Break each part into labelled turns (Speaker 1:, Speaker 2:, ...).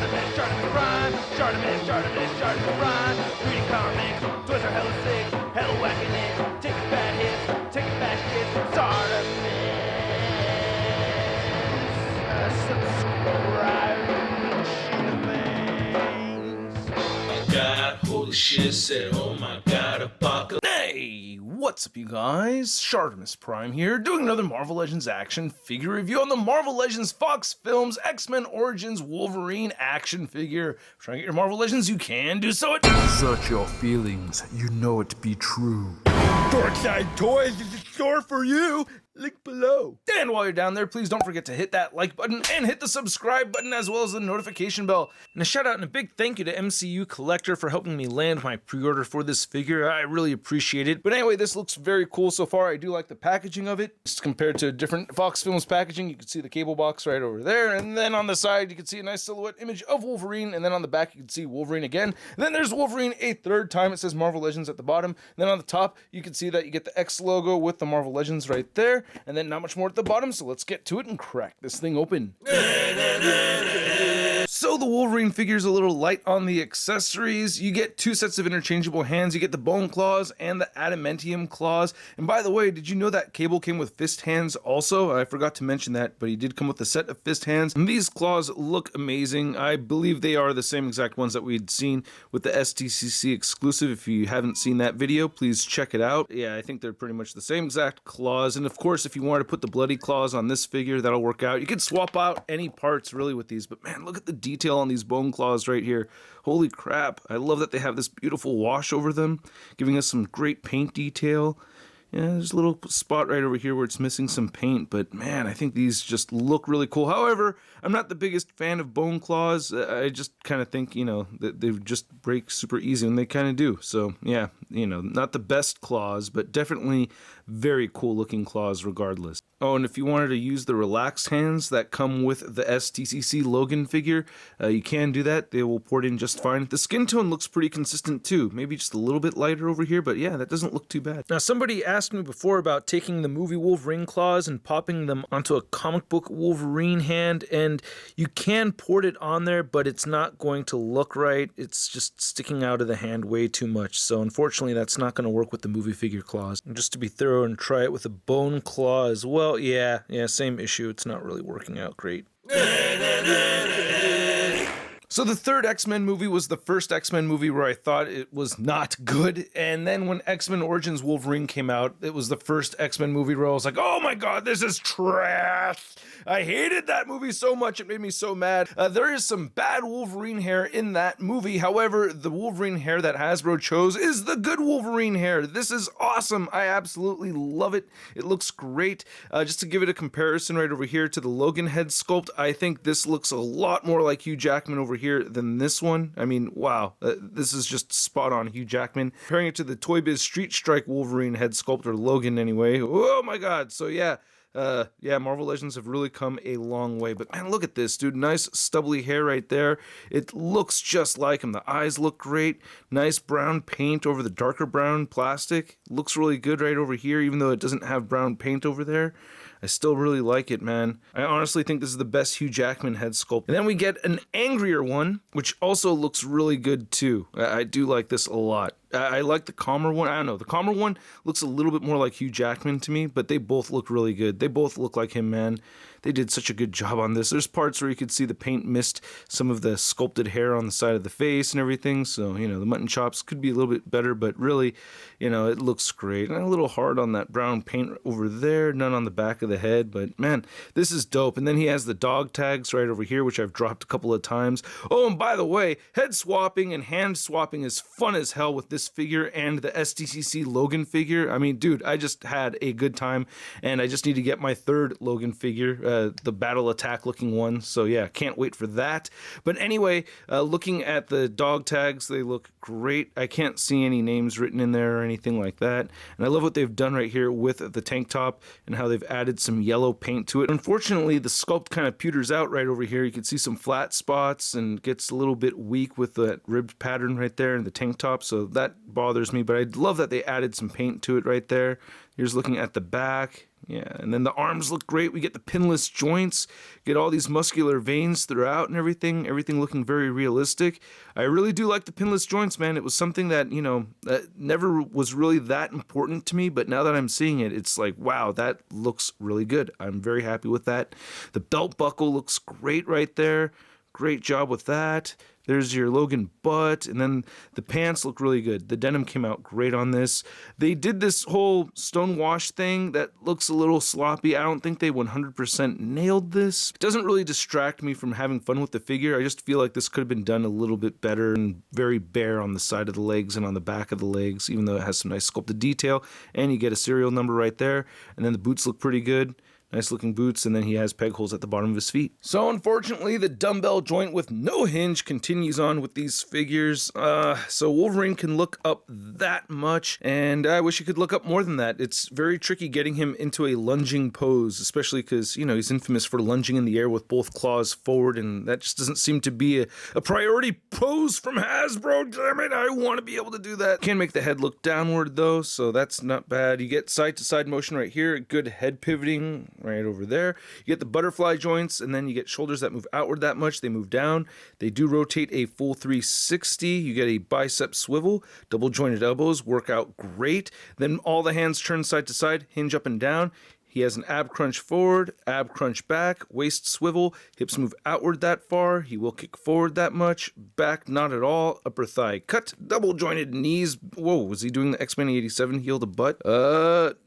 Speaker 1: ShartimusPrime, ShartimusPrime. Reading comics, toys are hella sick, hella whacking it. Taking bad hits, taking bad shit. Subscribe.
Speaker 2: God, holy shit, said, oh my God, apocalypse.
Speaker 3: Hey, what's up you guys? ShartimusPrime here, doing another Marvel Legends action figure review on the Marvel Legends Fox Films X-Men Origins Wolverine action figure. Trying to get your Marvel Legends, you can do so at
Speaker 4: Search your feelings, you know it be true.
Speaker 3: Darkside Toys is a store for you. Link below. And while you're down there, please don't forget to hit that like button and hit the subscribe button as well as the notification bell. And a shout out and a big thank you to MCU Collector for helping me land my pre-order for this figure. I really appreciate it. But anyway, this looks very cool so far. I do like the packaging of it. Just compared to different Fox Films packaging, you can see the cable box right over there. And then on the side, you can see a nice silhouette image of Wolverine. And then on the back, you can see Wolverine again. And then there's Wolverine a third time. It says Marvel Legends at the bottom. And then on the top, you can see that you get the X logo with the Marvel Legends right there. And then not much more at the bottom, so let's get to it and crack this thing open. So the Wolverine figure is a little light on the accessories. You get two sets of interchangeable hands. You get the bone claws and the adamantium claws. And by the way, did you know that Cable came with fist hands also? I forgot to mention that, but he did come with a set of fist hands. And these claws look amazing. I believe they are the same exact ones that we'd seen with the STCC exclusive. If you haven't seen that video, please check it out. Yeah, I think they're pretty much the same exact claws. And of course, if you wanted to put the bloody claws on this figure, that'll work out. You could swap out any parts really with these, but man, look at the detail on these bone claws right here. Holy crap. I love that they have this beautiful wash over them, giving us some great paint detail. Yeah, there's a little spot right over here where it's missing some paint, but man, I think these just look really cool. However, I'm not the biggest fan of bone claws. I just kind of think, you know, that they just break super easy, and they kind of do. So, yeah, you know, not the best claws, but definitely very cool looking claws regardless. Oh, and if you wanted to use the relaxed hands that come with the STCC Logan figure, you can do that. They will port in just fine. The skin tone looks pretty consistent too. Maybe just a little bit lighter over here, but yeah, that doesn't look too bad. Now, somebody asked me before about taking the movie Wolverine claws and popping them onto a comic book Wolverine hand, and you can port it on there, but it's not going to look right. It's just sticking out of the hand way too much. So unfortunately, that's not going to work with the movie figure claws. And just to be thorough and try it with a bone claw as well, yeah, same issue. It's not really working out great. So the third X-Men movie was the first X-Men movie where I thought it was not good, and then when X-Men Origins Wolverine came out, it was the first X-Men movie where I was like, oh my god, this is trash! I hated that movie so much, it made me so mad. There is some bad Wolverine hair in that movie, however, the Wolverine hair that Hasbro chose is the good Wolverine hair. This is awesome, I absolutely love it. It looks great. Just to give it a comparison right over here to the Logan head sculpt, I think this looks a lot more like Hugh Jackman over here than this one. I mean, wow, this is just spot on Hugh Jackman. Comparing it to the Toy Biz Street Strike Wolverine head sculpt, or Logan anyway. Oh my god, so yeah. Marvel Legends have really come a long way, but man, look at this, dude. Nice stubbly hair right there. It looks just like him. The eyes look great. Nice brown paint over the darker brown plastic. Looks really good right over here, even though it doesn't have brown paint over there. I still really like it, man. I honestly think this is the best Hugh Jackman head sculpt. And then we get an angrier one, which also looks really good too. I do like this a lot. I like the calmer one. I don't know. The calmer one looks a little bit more like Hugh Jackman to me, but they both look really good. They both look like him, man. They did such a good job on this. There's parts where you could see the paint missed some of the sculpted hair on the side of the face and everything. So, you know, the mutton chops could be a little bit better, but really, you know, it looks great. And a little hard on that brown paint over there, none on the back of the head, but man, this is dope. And then he has the dog tags right over here, which I've dropped a couple of times. Oh, and by the way, head swapping and hand swapping is fun as hell with this figure and the STCC Logan figure. I mean, dude, I just had a good time, and I just need to get my third Logan figure, the battle attack looking one. So yeah, can't wait for that. But anyway, looking at the dog tags, they look great. I can't see any names written in there or anything like that. And I love what they've done right here with the tank top and how they've added some yellow paint to it. Unfortunately, the sculpt kind of pewters out right over here. You can see some flat spots and gets a little bit weak with that ribbed pattern right there in the tank top. So that bothers me, but I love that they added some paint to it right there. Here's looking at the back. Yeah, and then the arms look great. We get the pinless joints, get all these muscular veins throughout and everything looking very realistic. I really do like the pinless joints, man. It was something that, that never was really that important to me, but now that I'm seeing it, it's like, wow, that looks really good. I'm very happy with that. The belt buckle looks great right there. Great job with that. There's your Logan butt, and then the pants look really good. The denim came out great on this. They did this whole stonewash thing that looks a little sloppy. I don't think they 100% nailed this. It doesn't really distract me from having fun with the figure. I just feel like this could have been done a little bit better and very bare on the side of the legs and on the back of the legs, even though it has some nice sculpted detail. And you get a serial number right there. And then the boots look pretty good. Nice looking boots, and then he has peg holes at the bottom of his feet. So unfortunately, the dumbbell joint with no hinge continues on with these figures. So Wolverine can look up that much, and I wish he could look up more than that. It's very tricky getting him into a lunging pose, especially because, he's infamous for lunging in the air with both claws forward, and that just doesn't seem to be a priority pose from Hasbro. Damn it, I want to be able to do that. Can make the head look downward, though, so that's not bad. You get side-to-side motion right here, good head pivoting right over there. You get the butterfly joints, and then you get shoulders that move outward that much. They move down. They do rotate a full 360. You get a bicep swivel. Double jointed elbows work out great. Then all the hands turn side to side, hinge up and down. He has an ab crunch forward, ab crunch back, waist swivel, hips move outward that far. He will kick forward that much, back not at all, upper thigh cut, double jointed knees. Whoa, was he doing the X-Men 87 heel to butt?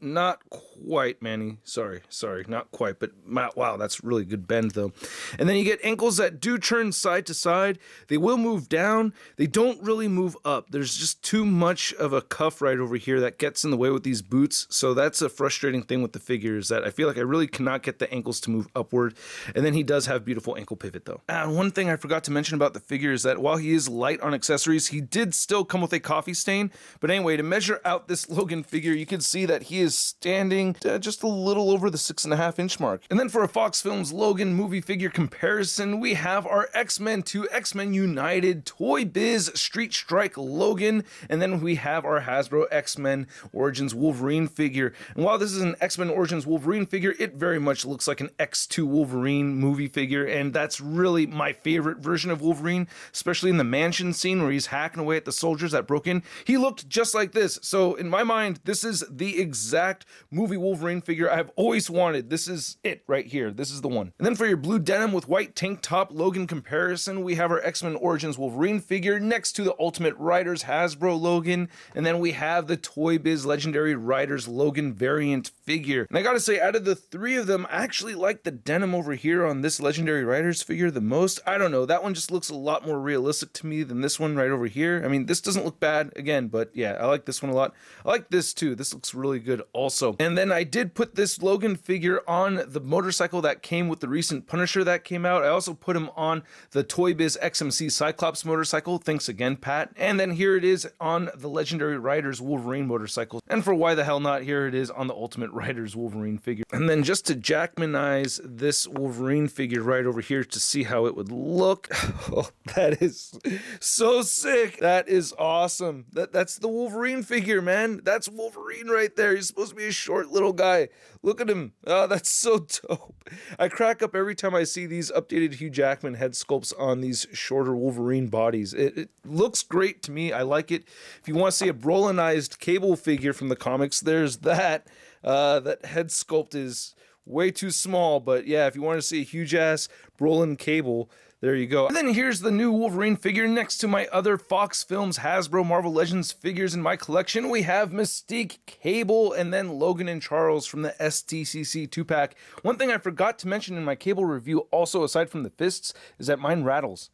Speaker 3: Not quite, Manny. Sorry, not quite, but wow, that's really good bend though. And then you get ankles that do turn side to side. They will move down. They don't really move up. There's just too much of a cuff right over here that gets in the way with these boots. So that's a frustrating thing with the figure, is that I feel like I really cannot get the ankles to move upward. And then he does have beautiful ankle pivot though. And one thing I forgot to mention about the figure is that while he is light on accessories, he did still come with a coffee stain. But anyway, to measure out this Logan figure, you can see that he is standing just a little over the 6.5 inch mark. And then for a Fox Films Logan movie figure comparison, we have our X-Men 2 X-Men United Toy Biz Street Strike Logan, and then we have our Hasbro X-Men Origins Wolverine figure. And while this is an X-Men Origins Wolverine figure, it very much looks like an X2 Wolverine movie figure, and that's really my favorite version of Wolverine, especially in the mansion scene where he's hacking away at the soldiers that broke in. He looked just like this. So in my mind, this is the exact movie Wolverine figure I've always wanted. This is it right here. This is the one. And then for your blue denim with white tank top Logan comparison, we have our X-Men Origins Wolverine figure next to the Ultimate Riders Hasbro Logan, and then we have the Toy Biz Legendary Riders Logan variant figure. And I gotta say, out of the three of them, I actually like the denim over here on this Legendary Riders figure the most. I don't know, that one just looks a lot more realistic to me than this one right over here. I mean, this doesn't look bad again, but yeah, I like this one a lot. I like this too. This looks really good also. And then I did put this Logan figure on the motorcycle that came with the recent Punisher that came out. I also put him on the Toy Biz XMC Cyclops motorcycle. Thanks again, Pat. And then here it is on the Legendary Riders Wolverine motorcycle. And for why the hell not, here it is on the Ultimate Riders Wolverine figure. And then just to Jackmanize this Wolverine figure right over here to see how it would look. Oh, that is so sick. That is awesome. That's the Wolverine figure, man. That's Wolverine right there. He's supposed to be a short little guy. Look at him. Oh, that's so dope. I crack up every time I see these updated Hugh Jackman head sculpts on these shorter Wolverine bodies. It looks great to me. I like it. If you want to see a Brolinized Cable figure from the comics, there's that. That head sculpt is way too small, but yeah, if you want to see a huge ass Brolin Cable, there you go. And then here's the new Wolverine figure next to my other Fox Films Hasbro Marvel Legends figures in my collection. We have Mystique, Cable, and then Logan and Charles from the STCC 2-pack. One thing I forgot to mention in my Cable review, also aside from the fists, is that mine rattles.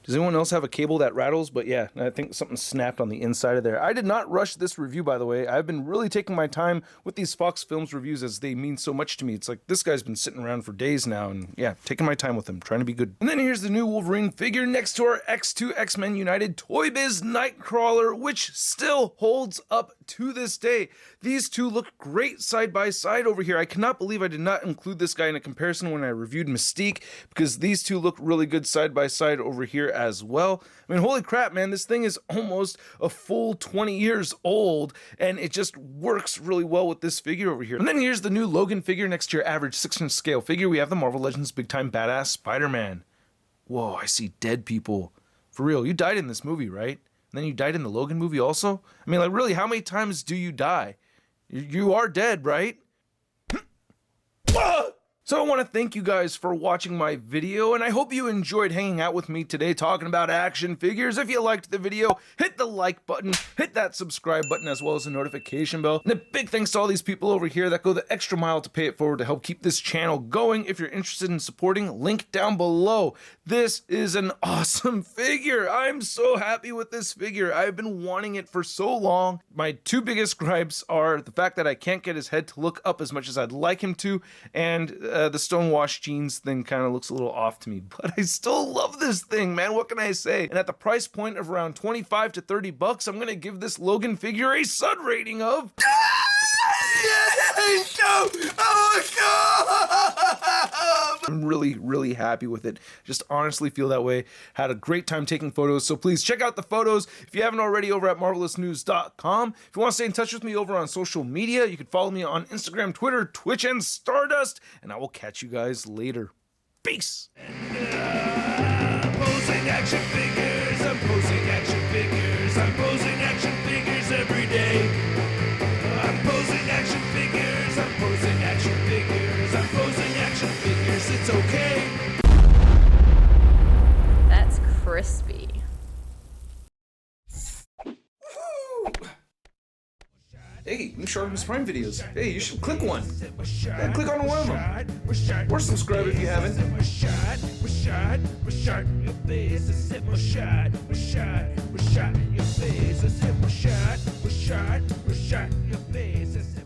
Speaker 3: Does anyone else have a Cable that rattles? But yeah, I think something snapped on the inside of there. I did not rush this review, by the way. I've been really taking my time with these Fox Films reviews as they mean so much to me. It's like this guy's been sitting around for days now, and yeah, taking my time with him, trying to be good. And then here's the new Wolverine figure next to our X2 X-Men United Toy Biz Nightcrawler, which still holds up to this day. These two look great side by side over here. I cannot believe I did not include this guy in a comparison when I reviewed Mystique, because these two look really good side by side over here figure as well. I mean, holy crap, man, this thing is almost a full 20 years old, and it just works really well with this figure over here. And then here's the new Logan figure next to your average 6-inch scale figure. We have the Marvel Legends Big Time Badass Spider-Man. Whoa, I see dead people. For real, you died in this movie, right? And then you died in the Logan movie also? I mean, like, really, how many times do you die? You are dead, right? So I want to thank you guys for watching my video, and I hope you enjoyed hanging out with me today talking about action figures. If you liked the video, hit the like button, hit that subscribe button, as well as the notification bell. And a big thanks to all these people over here that go the extra mile to pay it forward to help keep this channel going. If you're interested in supporting, link down below. This is an awesome figure. I'm so happy with this figure. I've been wanting it for so long. My two biggest gripes are the fact that I can't get his head to look up as much as I'd like him to, and the stonewashed jeans thing kind of looks a little off to me, but I still love this thing, man. What can I say? And at the price point of around 25 to 30 bucks, I'm gonna give this Logan figure a Sud rating of I'm really happy with it. Just honestly feel that way. Had a great time taking photos, so please check out the photos if you haven't already over at marvelousnews.com. If you want to stay in touch with me over on social media, you can follow me on Instagram, Twitter, Twitch, and Stardust, and I will catch you guys later. Peace!
Speaker 1: I'm posing action figures, I'm posing action figures, I'm posing action figures every day. I'm posing action figures, I'm posing action figures, I'm posing action figures, it's okay.
Speaker 5: That's crispy.
Speaker 3: Hey, new ShartimusPrime videos. Hey, you should click one. Yeah, click on one of them. Or subscribe if you haven't.
Speaker 1: Your face, a sip more shot. Your face, a sip more shot. Your face.